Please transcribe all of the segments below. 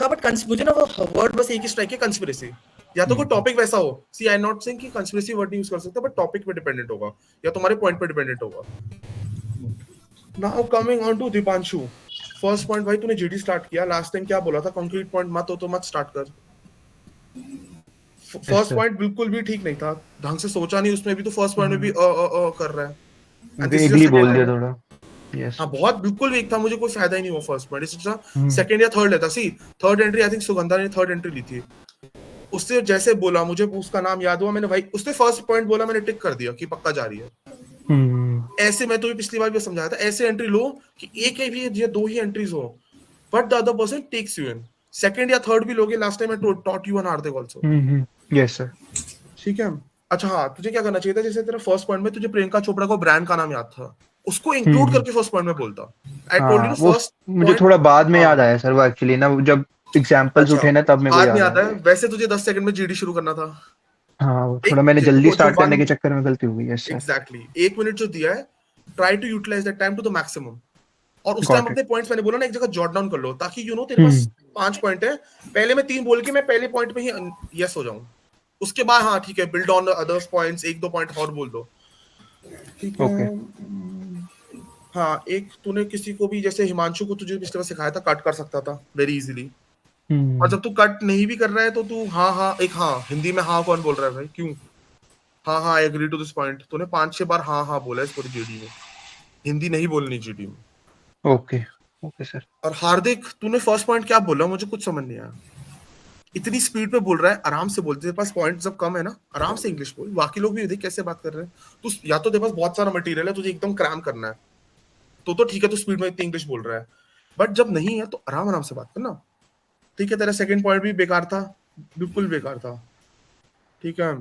हाँ बट मुझे ना वो वर्ड बस एक ही स्ट्राइक है, कंस्पिरेसी। या तो कोई टॉपिक वैसा हो, सी आई एम नॉट सेइंग कि कंस्पिरेसी वर्ड नहीं यूज कर सकते, बट टॉपिक पे डिपेंडेंट होगा या तुम्हारे पॉइंट पे डिपेंडेंट होगा। Now coming on to Deepanshu, first point भाई तूने जीडी स्टार्ट किया, लास्ट टाइम क्या बोला था, कंक्रीट पॉइंट मत हो तो मत स्टार्ट कर। यस फर्स्ट सर, पॉइंट बिल्कुल भी ठीक नहीं था, ढंग से सोचा नहीं उसमें भी, तो फर्स्ट पॉइंट में भी कर रहा है। And this is your vaguely second बोल दिया पॉइंट। थोड़ा। यस। हाँ बहुत बिल्कुल वीक था, मुझे कोई फायदा ही नहीं हुआ फर्स्ट पॉइंट, इससे सेकंड या थर्ड लेता। See third entry I think Sugandha ने थर्ड एंट्री ली थी, उससे जैसे बोला, मुझे उसका नाम याद हुआ, मैंने भाई उसने फर्स्ट पॉइंट बोला, मैंने टिक कर दिया कि पक्का जा रही है। ऐसे मैं तुम्हें पिछली बार भी समझाया था, ऐसे एंट्री लो कि एक ही भी या दो ही एंट्रीज हो, but the other person takes you in. Second या थर्ड भी लोगे, last time I taught you and Hardik also. Yes sir. ठीक है। अच्छा हाँ, तुझे क्या करना चाहिए था, जैसे तेरा फर्स्ट पॉइंट में तुझे प्रियंका चोपड़ा को ब्रांड का नाम याद था, उसको इंक्लूड करके फर्स्ट पॉइंट में बोलता। आई टोल्ड यू हाँ, नो वो फर्स्ट मुझे पॉइंट। थोड़ा बाद में हाँ याद आया सर, वो एक्चुअली ना वो जब एग्जाम्पल्स अच्छा, उठे ना तब मेरे को बाद में याद आता आया। है, वैसे तुझे 10 सेकंड में जीडी शुरू करना था। हाँ, वो थोड़ा एक मैंने जल्दी वो जो स्टार्ट करने वन, के चक्कर में गलती हो गई। Yes sir. एग्जैक्टली 1 मिनट जो दिया है, try to utilize that time to the maximum. और उस टाइम गॉट इट। अपने पॉइंट्स, मैंने बोला ना, एक जगह जॉट डाउन कर लो, ताकि यू नो तेरे पास 5 पॉइंट है। पहले मैं 3 बोल के मैं पहले पॉइंट पे ही यस हो जाऊं, उसके बाद हाँ ठीक है, बिल्ड ऑन अदर्स पॉइंट्स, एक दो पॉइंट और बोल दो। ठीक है। ओके। हाँ, एक तूने किसी को भी, जैसे हिमांशु को तुझे पिछले बार सिखाया था, कट कर सकता था वेरी इजीली। और जब तू कट नहीं भी कर रहा है तो तू हाँ हाँ, एक हाँ हिंदी में हाँ कौन बोल रहा है भाई, क्यों? हाँ हाँ, I agree to this point, तूने 5-6 बार हाँ हाँ बोला है इस पूरी जीडी में, हिंदी नहीं बोलनी जीडी में। ओके। Okay sir. और हार्दिक, तूने फर्स्ट पॉइंट क्या बोला, मुझे कुछ समझ नहीं आया। इतनी स्पीड पे बोल रहा है, आराम से बोल, तेरे पास पॉइंट जब कम है ना, आराम से इंग्लिश बोल, बाकी लोग भी देख कैसे बात कर रहे हैं। तू या तो तेरे पास बहुत सारा मटेरियल है, तुझे एकदम क्रैम करना है, तो ठीक है, तू स्पीड में इतनी इंग्लिश बोल रहा है, बट जब नहीं है तो आराम आराम से बात करना। ठीक है, तेरा सेकंड पॉइंट भी बेकार था, बिल्कुल बेकार था। ठीक है।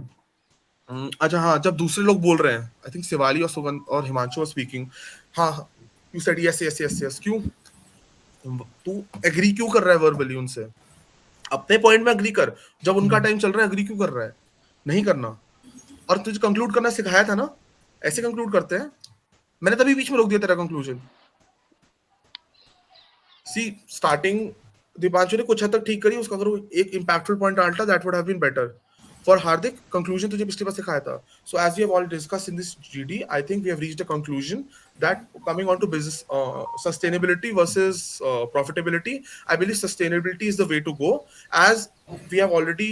अच्छा हाँ, जब दूसरे लोग बोल रहे हैं, आई थिंक शिवाली और सुगंध और हिमांशु स्पीकिंग, हाँ you said yes yes yes yes, क्यों? तू एग्री क्यों कर रहा है वर्बली उनसे? अपने पॉइंट में एग्री कर, जब उनका टाइम चल रहा है एग्री क्यों कर रहा है? नहीं करना। और तुझे कंक्लूड करना सिखाया था ना, ऐसे कंक्लूड करते हैं। मैंने तभी बीच में रोक दिया तेरा कंक्लूजन। सी स्टार्टिंग दीपांशु ने कुछ हद तक ठीक करी, उसका अगर वो एक इंपैक्टफुल पॉइंट डालता, that would have been better. For Hardik, conclusion तुझे पिछली बार सिखाया था। So as we have already discussed in this GD, I think we have reached a conclusion that coming on to business sustainability versus profitability, I believe sustainability is the way to go, as we have already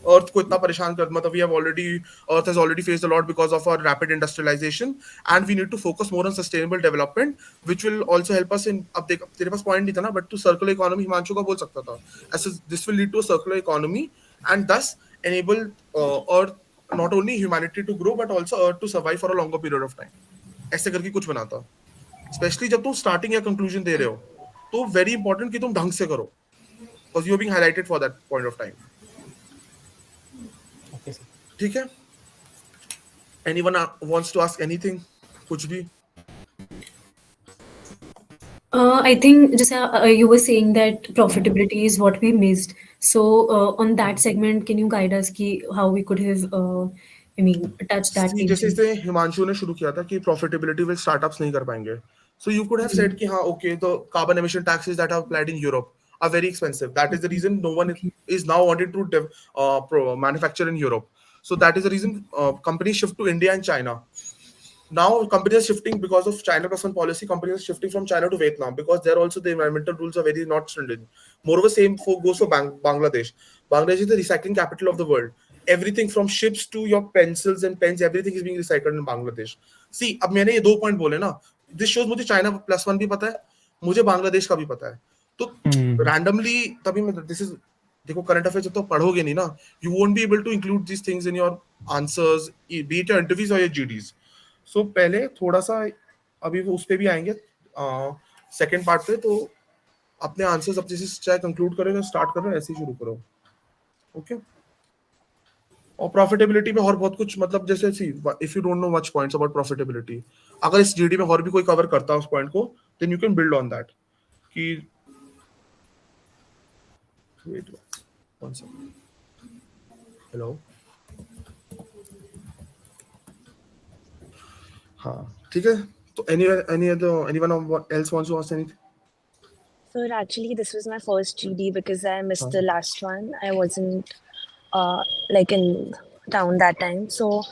earth को इतना परेशान कर, मतलब we have already, earth has already faced a lot because of our rapid industrialisation, and we need to focus more on sustainable development, which will also help us in. अब देख, तेरे पास point नहीं था ना, बट तू circular economy Himanshu का बोल सकता था, ऐसे this will lead to circular economy and thus enable earth, not only humanity to grow but also earth to survive for a longer period of time, ऐसे करके कुछ बनाता। स्पेशली जब तुम स्टार्टिंग या कंक्लूजन दे रहे हो, तो वेरी इंपॉर्टेंट कि तुम ढंग से करो, because you are being highlighted for that point of time. Okay sir. ठीक है। Anyone wants to ask anything, कुछ भी? I think just you were saying that profitability is what we missed. So on that segment, can you guide us ki how we could have, I mean, touched that सी जैसे tension? इसे हिमांशु ने शुरू किया था कि profitability will startups नहीं कर पाएंगे, so you could have said कि हाँ okay, the carbon emission taxes that have applied in Europe are very expensive. That is the reason no one Okay. is now wanting to manufacture in Europe. So that is the reason companies shift to India and China. Now companies are shifting because of China plus one policy. Companies are shifting from China to Vietnam because there also the environmental rules are very not stringent. Moreover, same goes for Bangladesh. Bangladesh is the recycling capital of the world. Everything from ships to your pencils and pens, everything is being recycled in Bangladesh. See, अब मैंने ये 2 point बोले ना, this shows मुझे China plus one भी पता है, मुझे बांग्लादेश का भी पता है, तो रैंडमली तभी मैं, दिस इज, देखो करंट अफेयर्स जब तो पढ़ोगे नहीं ना, you won't be able to include these things in your answers, be it your interviews और योर जीडीज। सो पहले थोड़ा सा, अभी वो उस पे भी आएंगे सेकंड पार्ट पे, तो अपने आंसर्स अब जैसे चाहे कंक्लूड करो या स्टार्ट करो, ऐसे ही शुरू करो। ओके। और प्रॉफिटेबिलिटी में और बहुत कुछ, मतलब जैसे see, if you don't know much points about profitability, अगर इस जीडी में और भी कोई कवर करता है उस पॉइंट को, then you can build on that कि, वेट वन सेकंड, हेलो, हाँ ठीक है। तो anyone else wants to ask anything? So actually, this was my first GD because I missed the last one. I wasn't like in town that time. So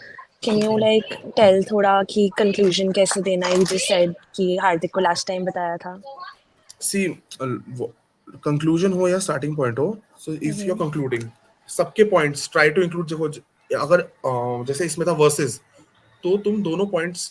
can you like tell थोड़ा कि conclusion कैसे देना है? You just said कि हार्दिक को last time बताया था. See, conclusion हो या starting point हो, so if you're concluding, सबके points try to include. देखो अगर जैसे इसमें था verses, तो तुम दोनों points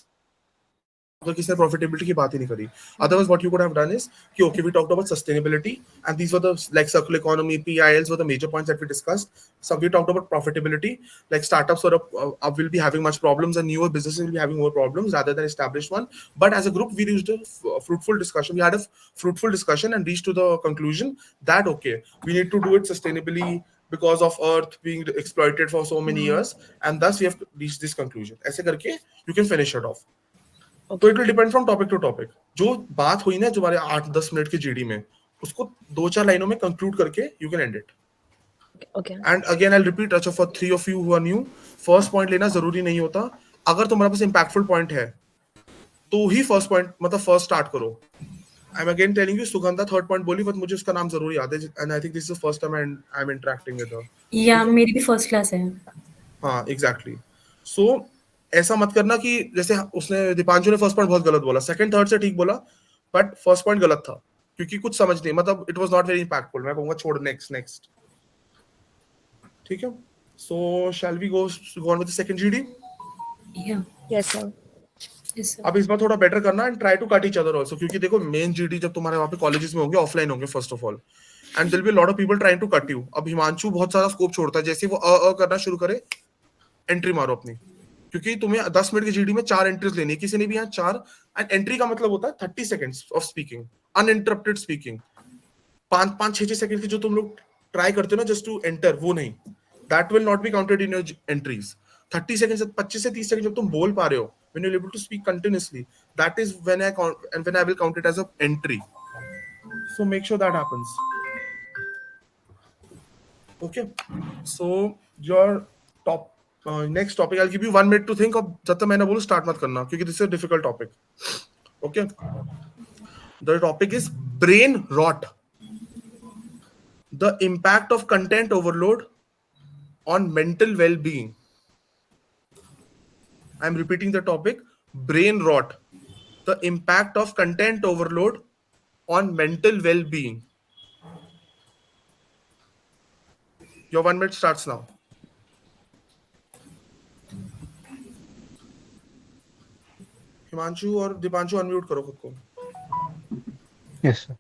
अगर किसी ने profitability की बात ही नहीं करी. Otherwise, what you could have done is कि okay, we talked about sustainability, and these were the like circular economy, PILs were the major points that we discussed. So we talked about profitability, like startups will be having much problems, and newer businesses will be having more problems rather than established one. But as a group, we reached a fruitful discussion. We had a fruitful discussion and reached to the conclusion that okay, we need to do it sustainably because of Earth being exploited for so many years, and thus we have to reach this conclusion. ऐसे करके you can finish it off. तो it will depend from topic to topic. जो बात हुई ना जो हमारे 8-10 minute की जीडी में, उसको 2-4 लाइनों में कंक्लूड करके you can end it. Okay. And again I will repeat, अच्छा for 3 of you who are new, first point लेना जरूरी नहीं होता. अगर तुम्हारे पास इंपैक्टफुल पॉइंट है तो ही फर्स्ट पॉइंट मतलब फर्स्ट स्टार्ट करो. I am again telling you, Sugandha third point बोली, बट मुझे उसका नाम जरूर याद है, and I think this is the first time I am interacting with her. या मेरी भी फर्स्ट क्लास है. हाँ एग्जैक्टली. सो ऐसा मत करना कि जैसे उसने दीपांशु ने फर्स्ट पॉइंट बहुत गलत बोला, सेकंड थर्ड से ठीक बोला, बट फर्स्ट पॉइंट गलत था क्योंकि कुछ समझ नहीं, मतलब it was not very impactful. मैं कहूंगा छोड़, नेक्स्ट. ठीक है. So shall we go on with the second GD? या Yes, sir. Yes sir. अब इस बार थोड़ा बेटर करना and try to cut each other also, क्योंकि देखो मेन जीडी जब तुम्हारे वहां पे कॉलेजेस में होंगे, ऑफलाइन होंगे first of all, and there will be lot of people trying to cut you. अब हिमांशु बहुत सारा स्कोप छोड़ता है, जैसे वो करना शुरू करे, एंट्री मारो अपनी, क्योंकि तुम्हें 10 मिनट की जीडी में 4 एंट्रीज लेनी है. किसी ने भी यहाँ 4, एंड एंट्री का मतलब होता है 30 seconds of speaking, uninterrupted speaking. 5-6 second की जो तुम लोग ट्राई करते हो ना जस्ट टू एंटर, वो नहीं, that will not be counted in your entries. 30 second से 25 से 30 सेकंड जब तुम बोल पा रहे हो, when you're able to speak continuously, that is when I count, and when I will count it as a entry. So make sure that happens. Okay. So your top next topic, I'll give you 1 minute to think of. जब तक मैं ना बोलूं start मत करना, क्योंकि this is a difficult topic. Okay. The topic is brain rot. The impact of content overload on mental well-being. I'm repeating the topic, brain rot. The impact of content overload on mental well-being. Your 1 minute starts now. Himanshu और Deepanshu unmute करो खुद को. Yes sir.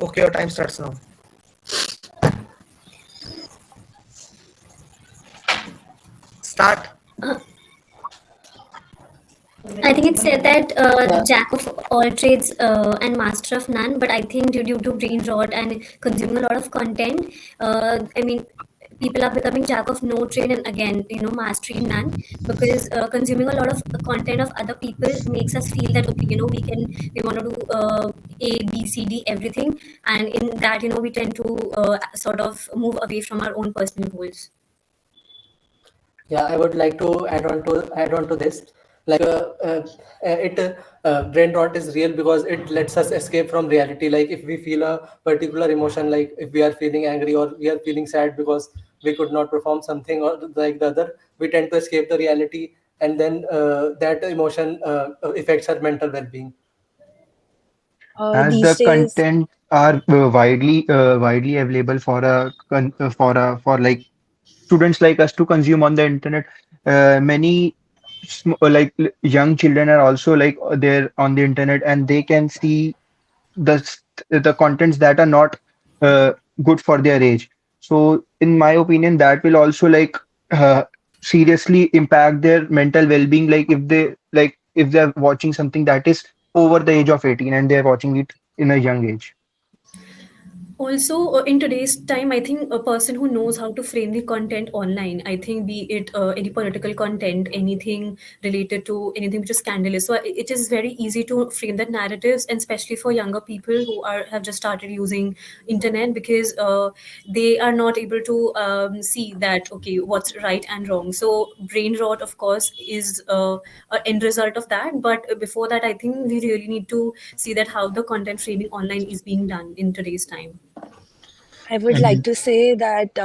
Okay, your time starts now. Start. I think it said that jack of all trades and master of none, but I think due to brain rot and consuming a lot of content, I mean, people are becoming jack of no trade and again, mastery in none, because consuming a lot of content of other people makes us feel that okay, we want to do A, B, C, D, everything, and in that, we tend to sort of move away from our own personal goals. Yeah, I would like to add on to this. Like brain rot is real because it lets us escape from reality. Like if we feel a particular emotion, like if we are feeling angry or we are feeling sad because we could not perform something or like the other, we tend to escape the reality, and then that emotion affects our mental well-being. As These the days, content are widely available for like students like us to consume on the internet, many young children are also they're on the internet, and they can see the contents that are not uh, good for their age. So in my opinion, that will also uh, seriously impact their mental well-being, if they're watching something that is over the age of 18 and they're watching it in a young age. Also, in today's time, I think a person who knows how to frame the content online, I think be it any political content, anything related to anything which is scandalous. So it is very easy to frame that narratives, and especially for younger people who are have just started using internet, because they are not able to see that okay, what's right and wrong. So brain rot, of course, is an end result of that. But before that, I think we really need to see that how the content framing online is being done in today's time. I would like to say that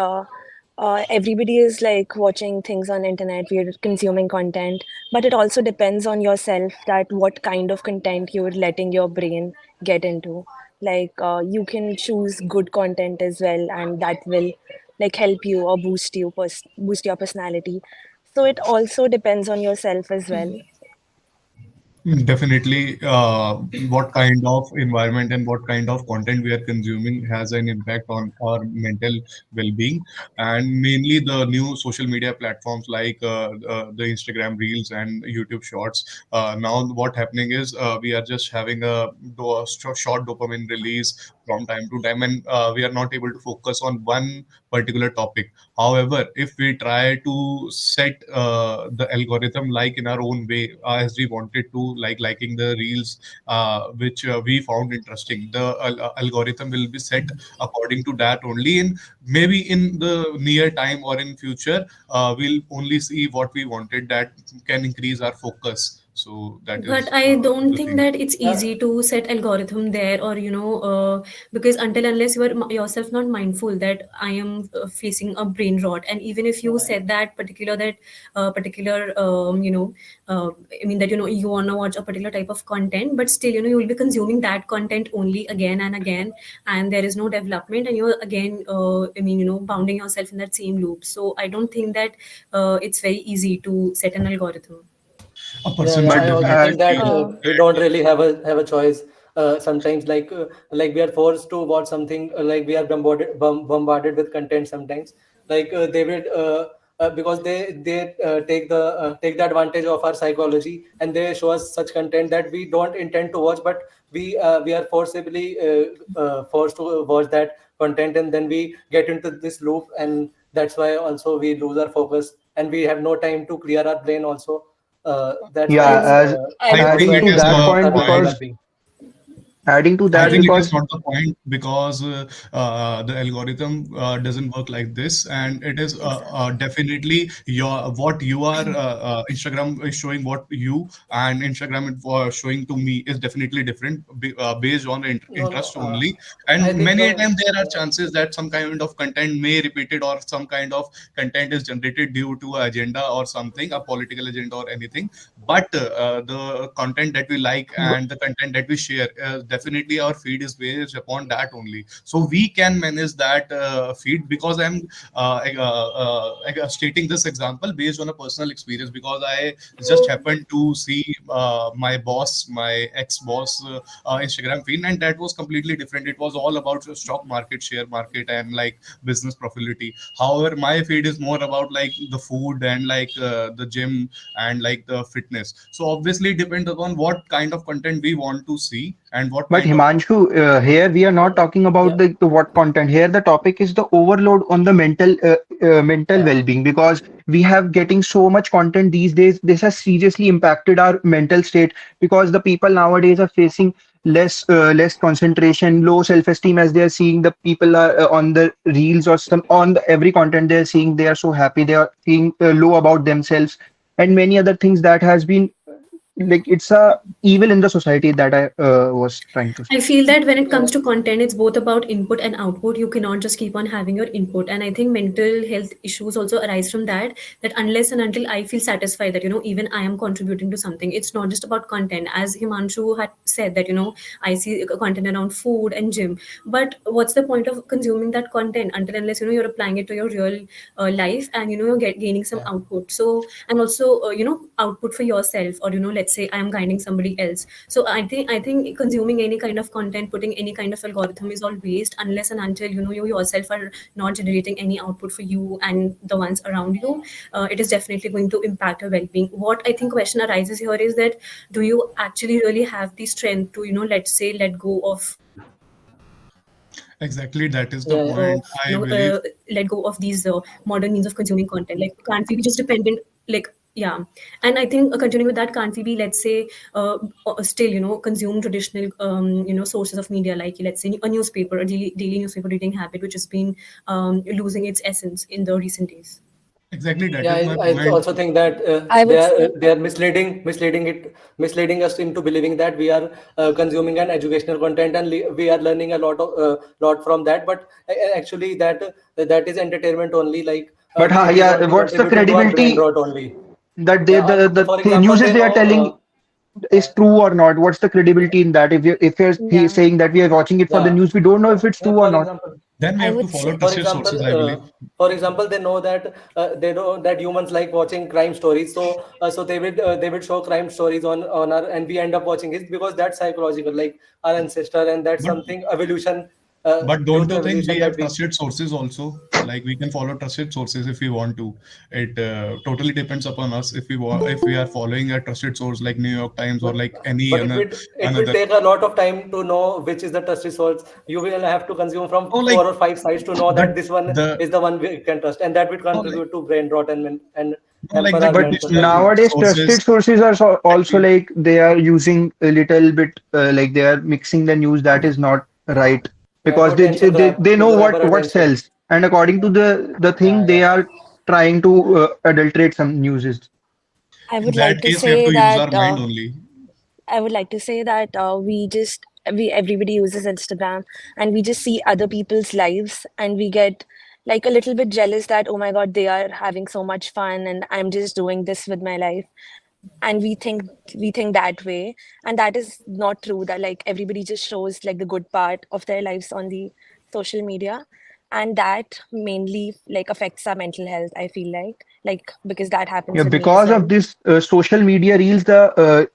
everybody is like watching things on internet, we're consuming content, but it also depends on yourself that what kind of content you're letting your brain get into. Like you can choose good content as well, and that will like help you or boost your personality. So it also depends on yourself as well. Definitely, what kind of environment and what kind of content we are consuming has an impact on our mental well-being, and mainly the new social media platforms like the Instagram Reels and YouTube Shorts. Now, what happening is we are just having a short dopamine release from time to time, and we are not able to focus on one particular topic. However, if we try to set the algorithm like in our own way, as we wanted to, like liking the reels which we found interesting, the algorithm will be set according to that only. And maybe in the near time or in future, we'll only see what we wanted that can increase our focus. So that But is I don't the think thing. that it's Uh, easy to set algorithm there, or because until unless you are yourself not mindful that I am facing a brain rot, and even if you said that particular I mean that you wanna watch a particular type of content, but still you will be consuming that content only again and again, and there is no development, and you're again bounding yourself in that same loop. So I don't think that it's very easy to set an algorithm. A Yeah, person yeah. should I But also definitely think that feel Uh, we that. don't really have a choice. Sometimes, like we are forced to watch something. Like we are bombarded with content. Sometimes, they will because they take the advantage of our psychology, and they show us such content that we don't intend to watch, but we are forcibly forced to watch that content, and then we get into this loop, and that's why also we lose our focus, and we have no time to clear our brain also. That's why I yeah, it's would as I it would I also adding think to it affects is that not point, the our point. because well-being. adding to I that think it is because not the point, because the algorithm doesn't work like this, and it is exactly. definitely your what you are. Instagram is showing what you, and Instagram is showing to me is definitely different based on the No, no. interest only. I And think many a the time there are chances that some kind of content may repeated, or some kind of content is generated due to a agenda or something, a political agenda or anything. But the content that we like and the content that we share, definitely our feed is based upon that only. So we can manage that feed, because I'm stating this example based on a personal experience, because I just happened to see my ex-boss Instagram feed, and that was completely different. It was all about the stock market, share market, and like business profitability. However, my feed is more about like the food and like the gym and like the fitness. So obviously it depends upon what kind of content we want to see and what But kind of Himanshu, here we are not talking about yeah, the what content. Here the topic is the overload on the mental yeah. well-being, because we have getting so much content these days. This has seriously impacted our mental state, because the people nowadays are facing less concentration, low self-esteem, as they are seeing the people are on the reels or some on the every content they are seeing. They are so happy. They are feeling low about themselves, and many other things that has been it's a evil in the society that I was trying to say. I feel that when it comes to content, it's both about input and output. You cannot just keep on having your input. And I think mental health issues also arise from that, that unless and until I feel satisfied that, even I am contributing to something, it's not just about content. As Himanshu had said that, I see content around food and gym. But what's the point of consuming that content until unless, you're applying it to your real life and, you're gaining some Yeah. output. So, and also, output for yourself or, let's say I am guiding somebody else. So I think consuming any kind of content, putting any kind of algorithm is all waste unless and until you yourself are not generating any output for you and the ones around you. It is definitely going to impact your well-being. What I think question arises here is that do you actually really have the strength to let's say let go of Exactly, that is the Yeah. point. I believe. let go of these modern means of consuming content? Like, can't we be just dependent? Like, yeah. And I think continuing with that, can't we be, let's say, still, consume traditional, sources of media, like, let's say, a newspaper, a daily newspaper reading habit, which has been losing its essence in the recent days. Exactly, that Yeah, is my I point. also think that I would say, they are misleading us into believing that we are consuming an educational content and we are learning a lot from that. But actually, that is entertainment only. Like But it is yeah, only what's the contributing to our brain credibility rot only. that Yeah. For example, news is they they are know. telling is true or not? What's the credibility in that? If you're yeah, saying that we are watching it for the Yeah. news, we don't know if it's Yeah, true or not. Then we I have to would follow say, for trusted example sources, I believe. they know that humans like watching crime stories, so they will show crime stories on our, and we end up watching it because that's psychological, like our ancestor, and that's But something evolution, but due don't to you think we evolution, that have we. trusted sources also? Like we can follow trusted sources if we want to. It totally depends upon us if we are following a trusted source like New York Times or But like any but it will another. take a lot of time to know which is the trusted source. You will have to consume from Oh, like, 4 or 5 sites to know but that this one the is the one we can trust, and that will no, like contribute to brain rot and no, like hamper the our But mental traditional well-being. nowadays, trusted sources. sources are also Actually, like they are using a little bit like they are mixing the news that is not right Yeah, because to attention grab they to know grab our what attention. sells, and according to the thing Yeah, they yeah. are trying to adulterate some news. I in would that like to case, we have say to use that our mind only. I would like to say that we everybody uses Instagram and we just see other people's lives and we get like a little bit jealous that oh my God, they are having so much fun and I'm just doing this with my life. And we think that way. And that is not true, that like everybody just shows like the good part of their lives on the social media. And that mainly like affects our mental health, I feel like because that Yeah, happens with me as because of well. this social media reels, the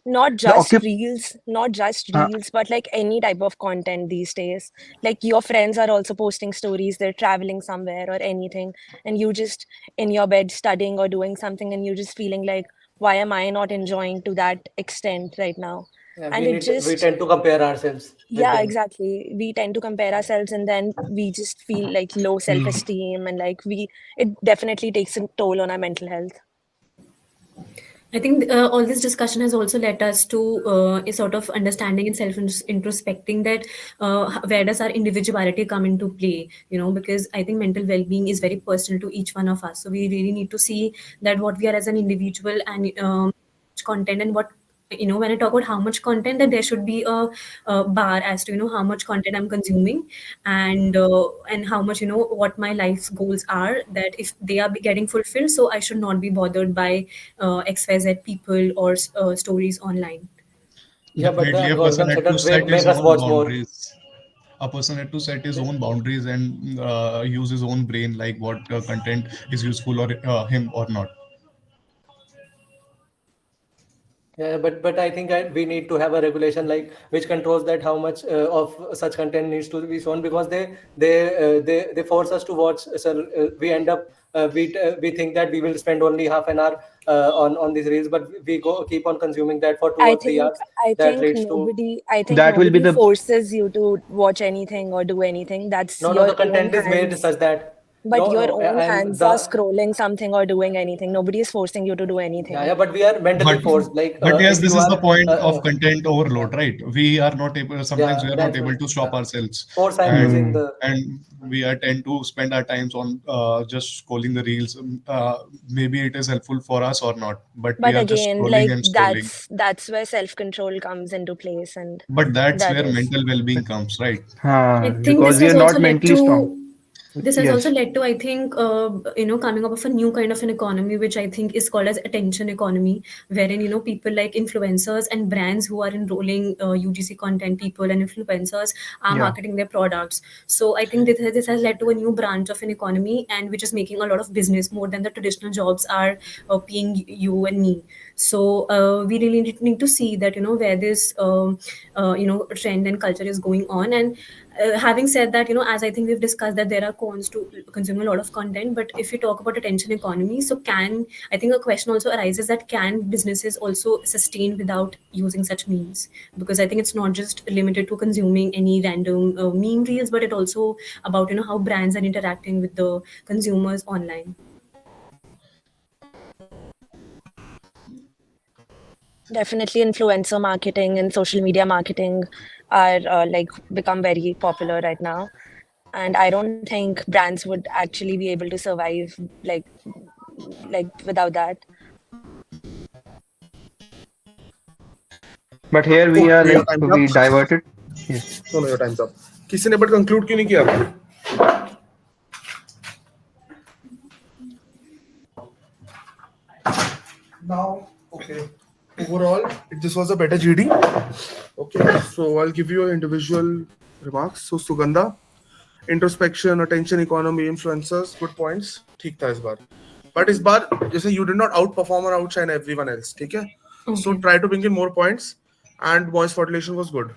Not the just reels, not just uh, reels, but like any type of content these days. Like your friends are also posting stories, they're traveling somewhere or anything, and you just in your bed studying or doing something, and you just feeling like, why am I not enjoying to that extent right now? Yeah, And it we just, tend to compare ourselves with yeah, them. exactly. We tend to compare ourselves, and then we just feel like low self-esteem, and like it definitely takes a toll on our mental health. I think all this discussion has also led us to a sort of understanding and self introspecting that where does our individuality come into play, because I think mental well being is very personal to each one of us. So we really need to see that what we are as an individual and content and what when I talk about how much content, that there should be a bar as to how much content I'm consuming, and how much what my life's goals are, that if they are getting fulfilled, so I should not be bothered by XYZ people or stories online. Yeah, but the Definitely, a person algorithm had to setup set his make us own watch more. boundaries. A person had to set his own boundaries and use his own brain, like what content is useful or him or not. Yeah, but I think we need to have a regulation like which controls that how much of such content needs to be shown, because they force us to watch. So we end up we think that we will spend only half an hour on these reels, but we go keep on consuming that for two I or three think hours. I That think leads to nobody I think that will be nobody the forces you to watch anything or do anything. That's no, your the own content is made hands. such that. But No, your no, own and hands are scrolling something or doing anything. Nobody is forcing you to do anything. yeah, but we are mentally But forced. Like but yes, if this you is are the point of content overload, right? We are not able, sometimes yeah, we are not that's able what to stop yeah. ourselves, Force I'm and using Hmm. the and we are tend to spend our times on just scrolling the reels. Maybe it is helpful for us or not, but we But are just again, scrolling like and scrolling. that's where self-control comes into place, and But that's that where is mental well-being comes, right? I think Because this we has are not also led mentally strong. to this has also Yes. led to, I think, coming up of a new kind of an economy, which I think is called as attention economy, wherein people like influencers and brands who are enrolling UGC content people and influencers are Yeah. marketing their products. So I think this has led to a new branch of an economy, and which is making a lot of business more than the traditional jobs are paying you and me. So we really need to see that where this trend and culture is going on. And having said that, as I think we've discussed, that there are cons to consuming a lot of content. But if we talk about attention economy, so I think a question also arises, that can businesses also sustain without using such means? Because I think it's not just limited to consuming any random meme reels, but it also about how brands are interacting with the consumers online. definitely influencer marketing and social media marketing are like become very popular right now. And I don't think brands would actually be able to survive like without that. But here we are Okay, your like time's we up. diverted. Yes. No, your time's up. किसी ने but conclude क्यों नहीं किया? Now, okay. Overall, this was a better GD. Okay, so I'll give you individual remarks. So Sugandha, introspection, attention economy, influencers, good points. ठीक था इस बार. But इस बार जैसे you did not outperform or outshine everyone else. ठीक है? So Okay. try to bring in more points, and voice modulation was good.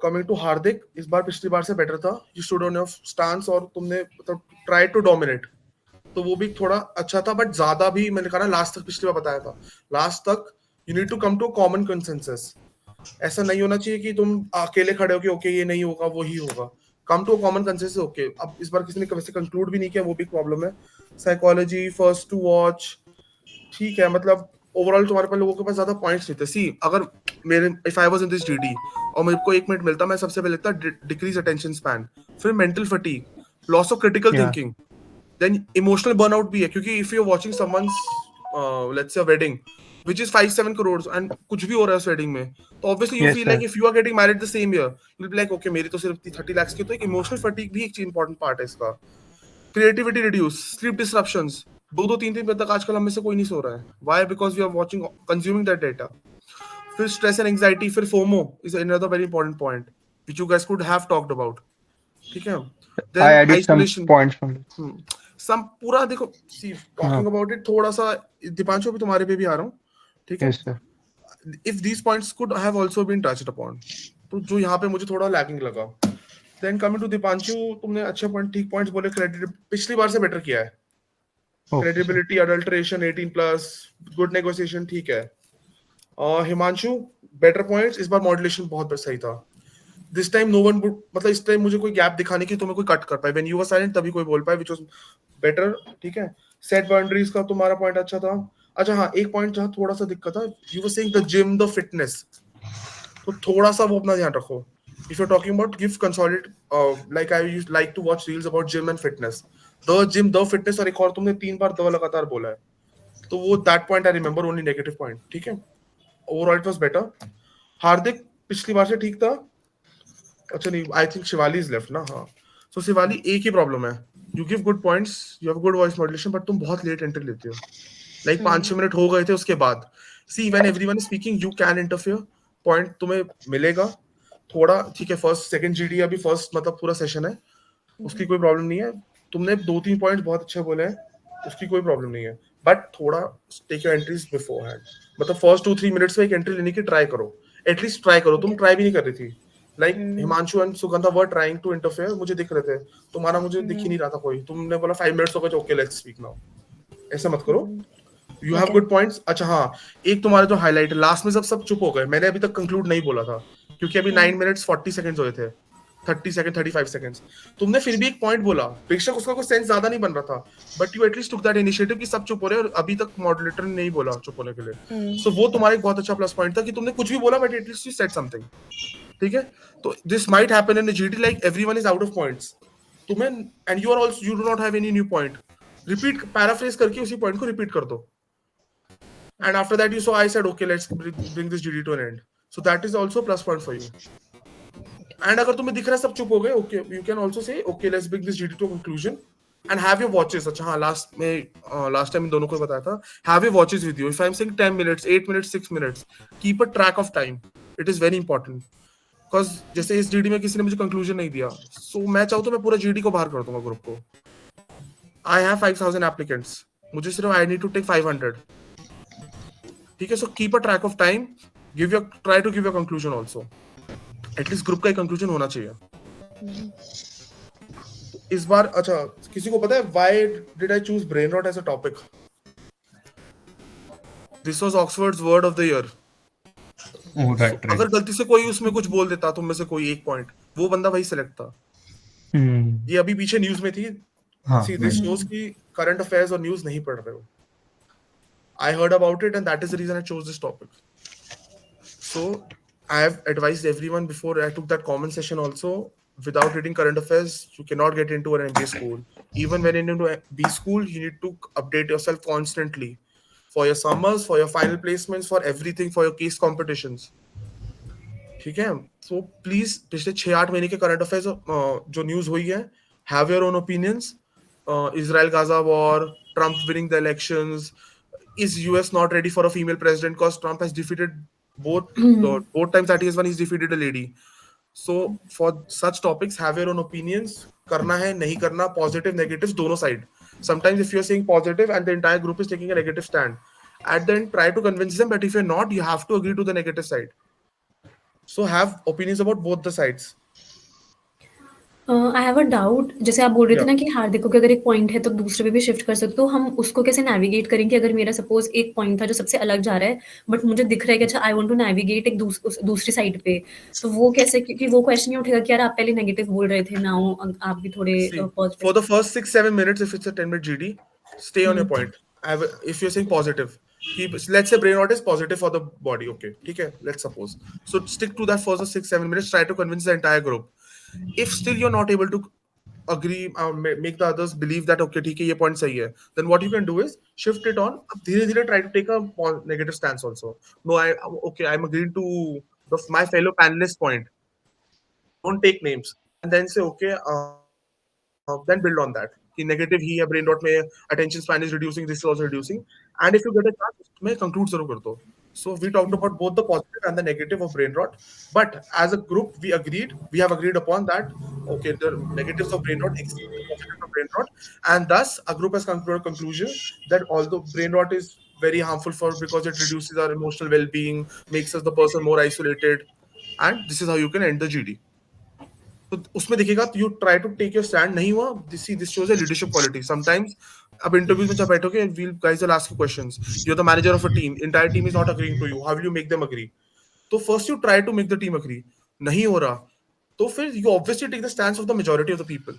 Coming to Hardik, इस बार पिछली बार से better था. You stood on your stance और तुमने मतलब try to dominate. तो वो भी थोड़ा अच्छा था, बट ज्यादा भी मैंने कहा ना लास्ट तक पिछली बार बताया था, लास्ट तक you need to come to common consensus. ऐसा नहीं होना चाहिए कि तुम अकेले खड़े हो कि ओके ये नहीं होगा वो ही होगा. Come to common consensus. Okay, अब इस बार किसी ने वैसे कंक्लूड भी नहीं किया, वो भी प्रॉब्लम है. साइकोलॉजी फर्स्ट टू वॉच ठीक है, मतलब ओवरऑल तुम्हारे पास लोगों के पास ज्यादा पॉइंट्स नहीं थे. सी अगर मेरे if I was in this GD और मेरे को 1 मिनट मिलता, मैं सबसे पहले लिखता डिक्रीज अटेंशन स्पैन, फिर mental fatigue, loss of critical Yeah. Thinking, then emotional burnout भी है. क्योंकि if you're watching someone's let's say a wedding which is 5-7 crores and कुछ भी हो रहा है उस wedding में, तो obviously you Yes, feel sir. like if you are getting married the same year you'll be like okay मेरी तो सिर्फ 30 lakhs की. तो एक emotional fatigue भी एक important part है इसका. creativity reduce, sleep disruptions, 2-3 बजे तक आजकल हम में से कोई नहीं सो रहा है. why? Because we are watching consuming that data. फिर stress and anxiety, फिर FOMO is another very important point which you guys could have talked about. ठीक है. I Then added some isolation. points from this. सम पूरा देखो, see talking about it थोड़ा सा दीपांशु भी तुम्हारे पे भी आ रहा हूँ. ठीक है. Yes, sir. If these points could have also been touched upon, तो जो यहाँ पे मुझे थोड़ा लैगिंग लगा. देन कमिंग टू दीपांशु, तुमने अच्छे पॉइंट ठीक पॉइंट्स बोले. क्रेडिट पिछली बार से बेटर किया है. Okay, sir. Credibility, adulteration, 18+, good negotiation ठीक है. और हिमांशु बेटर पॉइंट्स. इस बार मॉड्यूलेशन बहुत सही था. This time no one would, मतलब इस टाइम मुझे कोई गैप दिखाने की तुम्हें कोई कट कर पाए. व्हेन यू वर साइलेंट तभी कोई बोल पाए, व्हिच वाज बेटर. ठीक है. सेट बाउंड्रीज का तुम्हारा पॉइंट अच्छा था. अच्छा हाँ, एक पॉइंट जहाँ थोड़ा सा दिक्कत था, you were saying the gym, the fitness, तो थोड़ा सा वो अपना ध्यान रखो. If you are talking about give consolidate, like I used like to watch reels about gym and fitness. The gym, the fitness, और एक और तुमने 3 बार द लगातार बोला है, तो वो that point I remember only negative point. ठीक है. Overall it was better. Hardik पिछली बार से ठीक था. अच्छा नहीं, I think Shivali is left ना. हाँ, सो शिवाली एक ही प्रॉब्लम है, you give good points, you have good voice modulation, but तुम बहुत लेट एंट्री लेते हो. लाइक 5-6 मिनट हो गए थे उसके बाद. See when everyone is speaking you can interfere, point तुम्हें मिलेगा थोड़ा. ठीक है. फर्स्ट सेकंड जीडी अभी फर्स्ट मतलब पूरा सेशन है, उसकी कोई प्रॉब्लम नहीं है. तुमने 2-3 पॉइंट्स बहुत अच्छे बोले हैं, उसकी कोई प्रॉब्लम नहीं है. बट थोड़ा take your entries beforehand, मतलब फर्स्ट 2-3 मिनट्स में एक एंट्री लेने की ट्राई करो. एटलीस्ट ट्राई करो. तुम ट्राई भी नहीं कर रही थी. Like Himanshu and Sugandha were trying to interfere, मुझे दिख रहे थे. तुम्हारा मुझे दिख ही नहीं रहा था कोई. तुमने बोला 5 मिनट्स हो गए, ओके लेट्स स्पीक नाउ. ऐसा मत करो. You have good points. अच्छा हाँ, एक तुम्हारा जो हाईलाइट है लास्ट में, जब सब चुप हो गए, मैंने अभी तक कंक्लूड नहीं बोला था क्योंकि अभी 9 मिनट्स 40 सेकंड्स हुए थे. 30 सेकंड 35 सेकंड्स, तुमने फिर भी एक पॉइंट बोला, बेशक उसका कोई सेंस ज्यादा नहीं बन रहा था, but you at least took that initiative कि सब चुप हो रहे हैं और अभी तक मॉडरेटर ने नहीं बोला चुप होने के लिए। सो वो तुम्हारा एक बहुत अच्छा प्लस पॉइंट था कि तुमने कुछ भी बोला but at least you said something, ठीक है। तो this might happen in GD, like everyone is out of points, तुम्हें and you are also you do not have any new point, repeat paraphrase करके उसी पॉइंट को रिपीट कर दो, and after that you saw I said okay let's bring this GD to an end, so that is also a plus point for you. And अगर तुम्हें दिख रहा है सब चुप हो गए, okay you can also say okay let's bring this GD to a conclusion and have your watches. अच्छा हाँ, last time इन दोनों को बताया था, have your watches with you. If I'm saying 10 minutes 8 minutes 6 minutes, keep a track of time, it is very important, because जैसे इस GD में किसी ने मुझे conclusion नहीं दिया, so मैं चाहूँ तो मैं पूरा GD को बाहर कर दूंगा ग्रुप को. I have 5,000 applicants, मुझे सिर्फ I need to take 500, ठीक है. So keep a track of time, try to give your conclusion also, at least group का एक कंक्लूजन होना चाहिए. इस बार अच्छा किसी को पता है why did I choose brain rot as a topic? This was Oxford's word of the year. अगर गलती से कोई उसमें कुछ बोल देता तुम में से कोई एक पॉइंट, वो बंदा वही सिलेक्ट था. ये अभी पीछे न्यूज में थी. सी दिस शोज कि करंट अफेयर्स और न्यूज नहीं पढ़ रहे हो. I heard about it and that is the reason I chose this topic. So I have advised everyone before I took that comment session also, without reading current affairs you cannot get into an MBA school. Even when into B school you need to update yourself constantly for your summers, for your final placements, for everything, for your case competitions. ठीक है. So please पिछले 6-8 महीने के current affairs जो news हुई है, have your own opinions. Israel Gaza war, Trump winning the elections, is US not ready for a female president because Trump has defeated both times that he has won, he's defeated a lady. So for such topics have your own opinions. करना है नहीं करना, positive negatives दोनों side. Sometimes if you're saying positive and the entire group is taking a negative stand, at the end try to convince them, but if you're not you have to agree to the negative side. So have opinions about both the sides. I have a doubt. जैसे आप बोल रहे थे ना कि हार्दिक को अगर एक पॉइंट है तो दूसरे पे भी शिफ्ट कर सकते हो, तो हम उसको कैसे नेविगेट करेंगे? अगर मेरा सपोज एक पॉइंट था जो सबसे अलग जा रहा है, बट मुझे दिख रहा है कि अच्छा आई वांट टू नेविगेट एक दूसरी साइड पे, तो वो कैसे? क्योंकि वो क्वेश्चन नहीं उठेगा कि यार आप पहले नेगेटिव बोल रहे थे, नाउ आप भी थोड़े positive. For the first 6-7 minutes, if it's a 10-minute GD, stay on your point. If you're saying positive, let's say brain rot is positive for the body, okay, ठीक है, let's suppose. So stick to that for the 6-7 minutes. Try to convince the entire group. If still you're not able to agree, make the others believe that okay, ठीक है, ये point सही है, then what you can do is shift it on. धीरे-धीरे try to take a negative stance also. No, I'm agreeing to my fellow panelist point. Don't take names and then say okay, then build on that. कि negative ही है, brain rot में attention span is reducing, this is also reducing, and if you get a chance उसमें conclude जरूर कर दो. So we talked about both the positive and the negative of brain rot, but as a group we have agreed upon that okay, the negatives of brain rot exceed the positives of brain rot, and thus a group has come to a conclusion that although brain rot is very harmful because it reduces our emotional well-being, makes us the person more isolated, and this is how you can end the GD. तो उसमें देखिएगा you try to take your stand. नहीं हुआ, this shows a leadership quality. Sometimes अब interviews में जब बैठोगे, we'll guys will ask you questions, you are the manager of a team, entire team is not agreeing to you, how will you make them agree? तो first you try to make the team agree. नहीं हो रहा तो फिर you obviously take the stand of the majority of the people.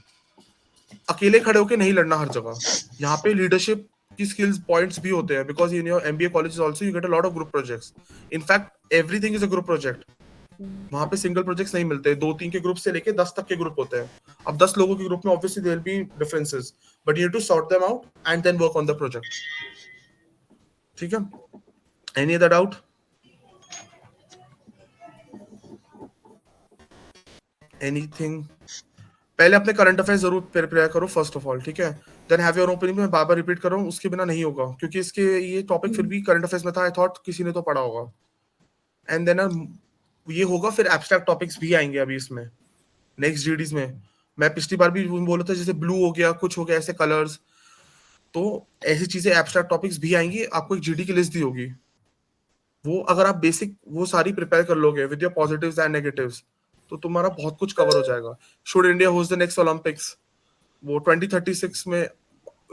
अकेले खड़े होकर नहीं लड़ना हर जगह. यहाँ पे लीडरशिप की स्किल्स पॉइंट्स भी होते हैं, because in your MBA colleges also you get a lot of group projects. In fact everything is a group project. वहां पे सिंगल प्रोजेक्ट्स नहीं मिलते. 2-3 के ग्रुप से लेके 10 तक के ग्रुप होते हैं. अब 10 लोगों के ग्रुप में obviously there will be differences, but you have to sort them out and then work on the project. ठीक है. Any other doubt? एनीथिंग? पहले अपने करंट अफेयर्स जरूर प्रिपेयर करो फर्स्ट ऑफ ऑल, ठीक है. Then have your opinion. मैं बार बार रिपीट कर रहा हूँ, उसके बिना नहीं होगा, क्योंकि इसके ये टॉपिक फिर भी करंट अफेयर्स में था. आई थॉट किसी ने तो पढ़ा होगा. एंड देन ये होगा, फिर एब्स्ट्रैक्ट टॉपिक्स भी आएंगे अभी इसमें नेक्स्ट जीडीज में. मैं पिछली बार भी बोला था, जैसे ब्लू हो गया, कुछ हो गया, ऐसे कलर्स, तो ऐसी चीजें एब्स्ट्रैक्ट टॉपिक्स भी आएंगी. आपको एक जीडी की लिस्ट दी होगी, वो अगर आप बेसिक वो सारी प्रिपेयर कर लोगे with your positives and negatives, तो तुम्हारा बहुत कुछ कवर हो जाएगा. Should India host the next Olympics, वो 2036 में,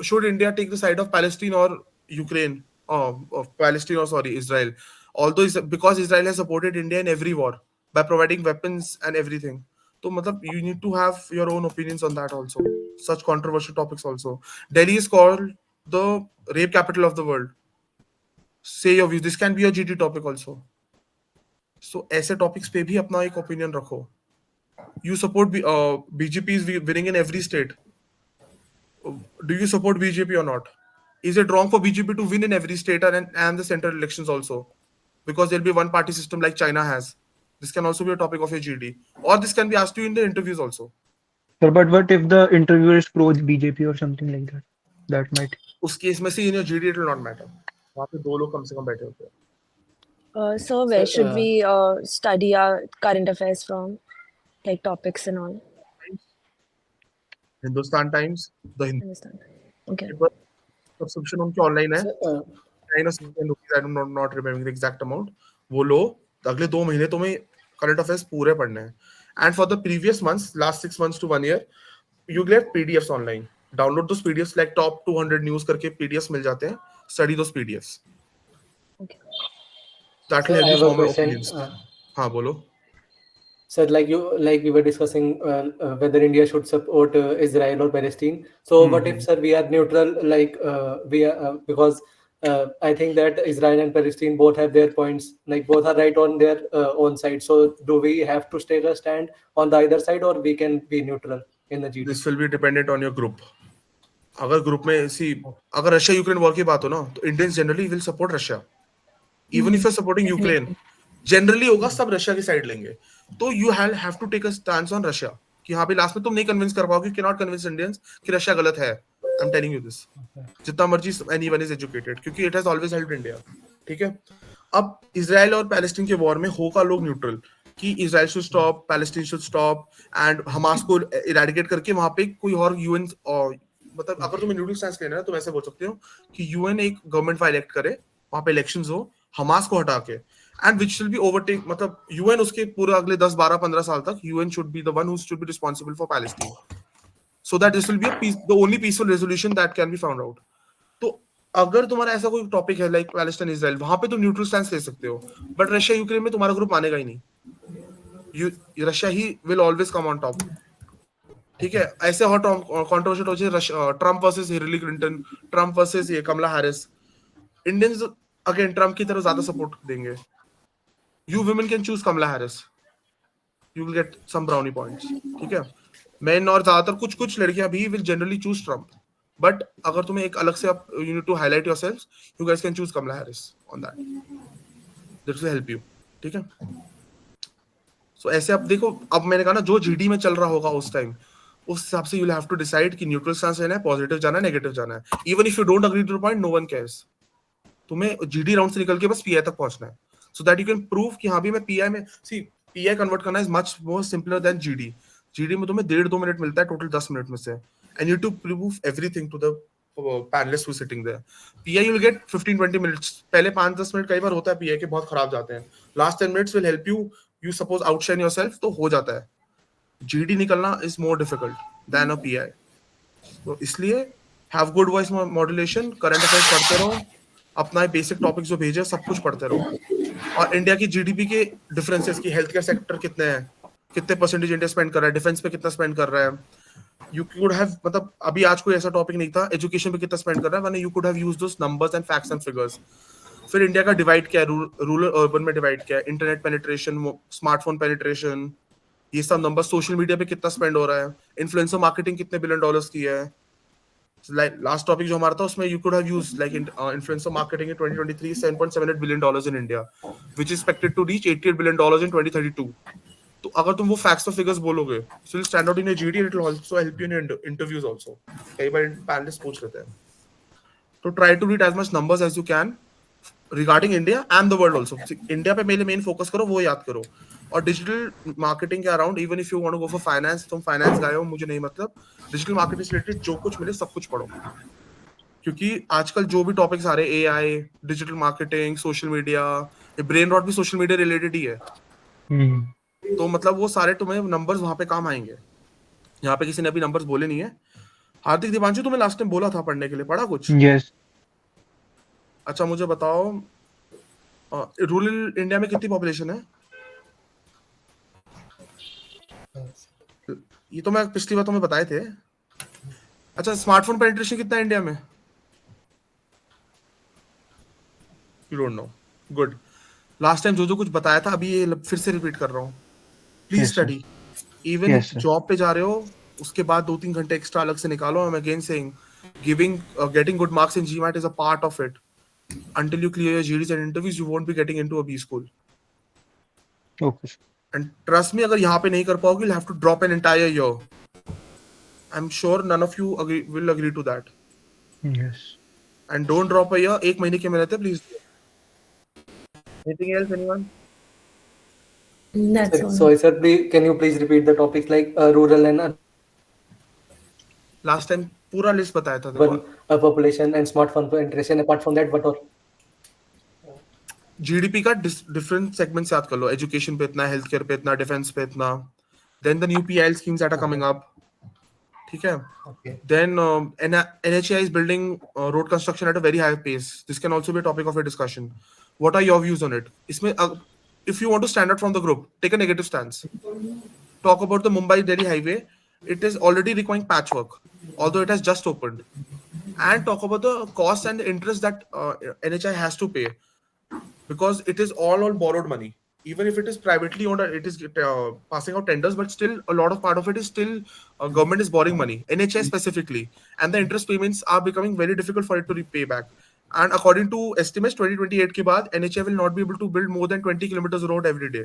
should India take the side of Palestine और यूक्रेन, पैलेस्टीन और sorry Israel, although because Israel has supported India in every war by providing weapons and everything. तो मतलब you need to have your own opinions on that also, such controversial topics also. Delhi is called the rape capital of the world. Say your views. This can be a GT topic also. So ऐसे topics पे भी अपना एक opinion रखो. You support BJP is winning in every state. Do you support BJP or not? Is it wrong for BJP to win in every state and the central elections also? Because there'll be one party system like China has. This can also be a topic of a GD. Or this can be asked you in the interviews also. Sir, but what if the interviewer is pro BJP or something like that? That might. उस case में से in your GD it will not matter. वहाँ पे दो लोग कम से कम बैठे होते हैं. So where So, should we study our current affairs from? Like topics and all. Hindustan Times, the Hindu Understand? Okay. paper, subscription उनकी online है. so, 9 or 10 rupees, I do not remember the exact amount. वो लो, अगले 2 महीने तुम्हें current affairs पूरे पढ़ने हैं. And for the previous months, last 6 months to 1 year, you get PDFs online. Download those PDFs, like top 200 news करके PDFs मिल जाते हैं. Study those PDFs. Okay. That so will I help you have a form your question. opinions. हाँ बोलो. So, like we were discussing whether India should support Israel or Palestine. So, what if, sir, we are neutral? Like we are because I think that Israel and Palestine both have their points. Like both are right on their own side. So, do we have to take a stand on the either side, or we can be neutral in the GD? This will be dependent on your group. अगर group में अगर Russia Ukraine war की बात हो ना तो Indians generally will support Russia. Even if you are supporting Ukraine, generally होगा सब रशिया की साइड लेंगे. तो you have to take a stand on Russia कि हाँ भाई लास्ट में तुम नहीं कन्विंस कर पाओगे, कैन नॉट कन्विंस इंडियंस कि रशिया गलत है. I am telling you this. जितना मर्जी एनीवन इज एजुकेटेड, क्योंकि it has always helped India. ठीक है. अब इजराइल और पैलेस्टीन के वॉर में होगा लोग न्यूट्रल कि Israel should stop, Palestine should stop and Hamas को इरेडिकेट करके वहां पे कोई और यूएन, मतलब अगर तुम्हें न्यूट्रल स्टैंस लेना है तो ऐसे बोल सकते हो कि यूएन एक गवर्नमेंट फाइल इलेक्ट करे, वहां पे इलेक्शंस हो, हमास को हटा के, and which will be overtake, मतलब यूएन उसके पूरे अगले 10 12 15 साल तक UN should be the one who should be responsible for Palestine, so that this will be the only peaceful resolution that can be found out. तो अगर तुम्हारा ऐसा कोई टॉपिक है लाइक पैलेस्टाइन इजराइल, वहां पे तुम न्यूट्रल स्टैंस ले सकते हो. बट रशिया यूक्रेन में तुम्हारा ग्रुप मानेगा ही नहीं. Russia he will always come on top. ठीक है. ऐसे हॉट कंट्रोवर्शियल हो जाए Trump versus Hillary Clinton, Trump versus ये Kamala Harris. Indians again Trump की तरफ ज्यादा सपोर्ट देंगे. You women can choose Kamala Harris, you will get some brownie points. ठीक है. मेन और ज्यादातर कुछ लड़कियां भी will generally choose Trump. But अगर तुम्हें एक अलग से आप you need to highlight yourselves, you guys can choose Kamala Harris on that. This will help you. ठीक है. सो ऐसे आप देखो, अब मैंने कहा ना जो जीडी में चल रहा होगा उस टाइम, उस हिसाब से you will have to decide कि न्यूट्रल स्टैंस लेना है, पॉजिटिव जाना है, नेगेटिव जाना है. Even if you don't agree to the point, no one cares. तुम्हें जीडी राउंड से निकल के बस पीआई तक पहुंचना है, so that you can prove कि हाँ भी मैं पीआई में, सी पीआई कन्वर्ट करना is much more simpler than GD. GD में तुम्हें 1.5-2 मिनट मिलता है टोटल 10 मिनट में से, and you to prove everything to the panelist who sitting there. PI you will get 15-20 minutes. पहले 5-10 मिनट कई बार होता है पीआई के बहुत खराब जाते हैं. Last 10 minutes will help you suppose outshine yourself, तो हो जाता है. जीडी निकलना is more difficult than a PI. तो इसलिए have good voice modulation, current affairs पढ़ते रहो, अपना बेसिक टॉपिक जो भेजे सब कुछ पढ़ते रहो. और इंडिया की जीडीपी के डिफरेंसेस की, हेल्थ केयर सेक्टर कितने हैं, कितने परसेंटेज इंडिया स्पेंड कर रहा है, डिफेंस पे कितना स्पेंड कर रहा है. यू कुड हैव, मतलब अभी आज कोई ऐसा टॉपिक नहीं था एजुकेशन पे कितना स्पेंड कर रहा है, वरना you could have used those numbers and facts and figures. फिर इंडिया का डिवाइड क्या है, रूरल अर्बन में डिवाइड क्या है, इंटरनेट पेनिट्रेशन, स्मार्टफोन पेनिट्रेशन, ये सब नंबर. सोशल मीडिया पे कितना स्पेंड हो रहा है, इन्फ्लुएंसर मार्केटिंग कितने $1 billion की है. लाइक लास्ट टॉपिक जो हमारा था उसमें you could have used like influencer marketing in 2023 $7.78 billion in India, which is expected to reach $88 billion in 2032. तो अगर तुम वो फैक्ट्स और फिगर्स बोलोगे, so you'll stand out in your GD and it will also help you in interviews also. कई बार panelist पूछ लेते हैं. तो try to read as much numbers as you can regarding India and the world also. India पे मेरे main focus करो, वो याद करो. और डिजिटल मार्केटिंग के around, even if you want to go for finance, तुम फाइनेंस गए हो, मुझे नहीं मतलब, डिजिटल मार्केटिंग से रिलेटेड जो कुछ मिले सब कुछ पढ़ो. क्योंकि आजकल जो भी टॉपिक्स आ रहे हैं, AI, digital marketing, social media, ये ब्रेन रॉट भी सोशल मीडिया रिलेटेड ही है. तो मतलब वो सारे तुम्हें नंबर्स वहां पे काम आएंगे. यहाँ पे किसी ने अभी नंबर्स बोले नहीं है. हार्दिक दीपांशु, तुम्हें लास्ट टाइम बोला था पढ़ने के लिए, पढ़ा कुछ? यस. अच्छा मुझे बताओ, रूरल इंडिया में कितनी पॉपुलेशन है? ये तो मैं पिछली बार तुम्हें बताए थे। अच्छा, स्मार्टफोन पेनिट्रेशन कितना है इंडिया में? You don't no, good. Last time जो कुछ बताया था अभी ये फिर से रिपीट कर रहा हूँ। Please Yes, sir. Study. Even Yes, sir. Job पे जा रहे हो उसके बाद 2-3 घंटे एक्स्ट्रा अलग से निकालो। I am again saying giving getting good marks in GMAT is a part of it. Until you clear your GDs and interviews, you won't be getting into a B school. Okay, sir. And trust me, अगर यहाँ पे नहीं कर पाओगे, you'll have to drop an entire year. I'm sure none of you will agree to that. Yes. And don't drop a year. 1 महीने के में रहते, please. Anything else, anyone? That's all. Sorry, sir. Can you please repeat the topics like rural and Last time पूरा list बताया था urban देखो। population and smartphone penetration? Apart from that, what all? GDP का different segments याद कर लो। Education पे इतना, health care पे इतना, डिफेंस पे इतना। Then the new PIL schemes that are coming up, ठीक है। Okay. Then NHAI is building road construction at a very high pace. This can also be a topic of a discussion. What are your views on it? इसमें if you want to stand out from the group, take a negative stance. Talk about the Mumbai-Delhi highway. It is already requiring patchwork, although it has just opened. And talk about the cost and the interest that NHAI has to pay, because it is all borrowed money. Even if it is privately owned, it is passing out tenders, but still a lot of part of it is still government is borrowing money, NHAI specifically, and the interest payments are becoming very difficult for it to repay back. And according to estimates, 2028 के बाद NHAI will not be able to build more than 20 kilometers road every day.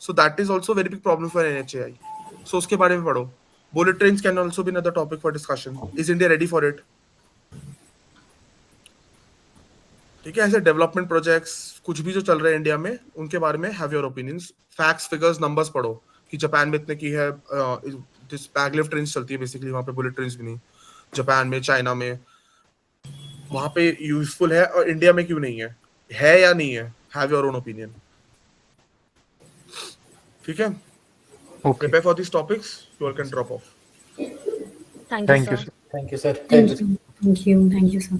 So that is also a very big problem for NHAI. So उसके बारे में पढ़ो. Bullet trains can also be another topic for discussion. Is India ready for it? ठीक है, ऐसे development projects कुछ भी जो चल रहे हैं इंडिया में, उनके बारे में have your opinions. Facts, figures, numbers पढ़ो कि जापान में इतने की है, जिस मैगलेव ट्रेन्स चलती है बेसिकली, वहां पे बुलेट ट्रेन्स भी नहीं। जापान में, चाइना में, वहां पे यूजफुल है, और इंडिया में क्यों नहीं है या नहीं है? Have your own opinion. ठीक है, Okay. Prepare for this topics, you all can drop of. Thank you, Thank you, sir. sir. Thank you, sir. Thank you. Thank you. Thank you, sir.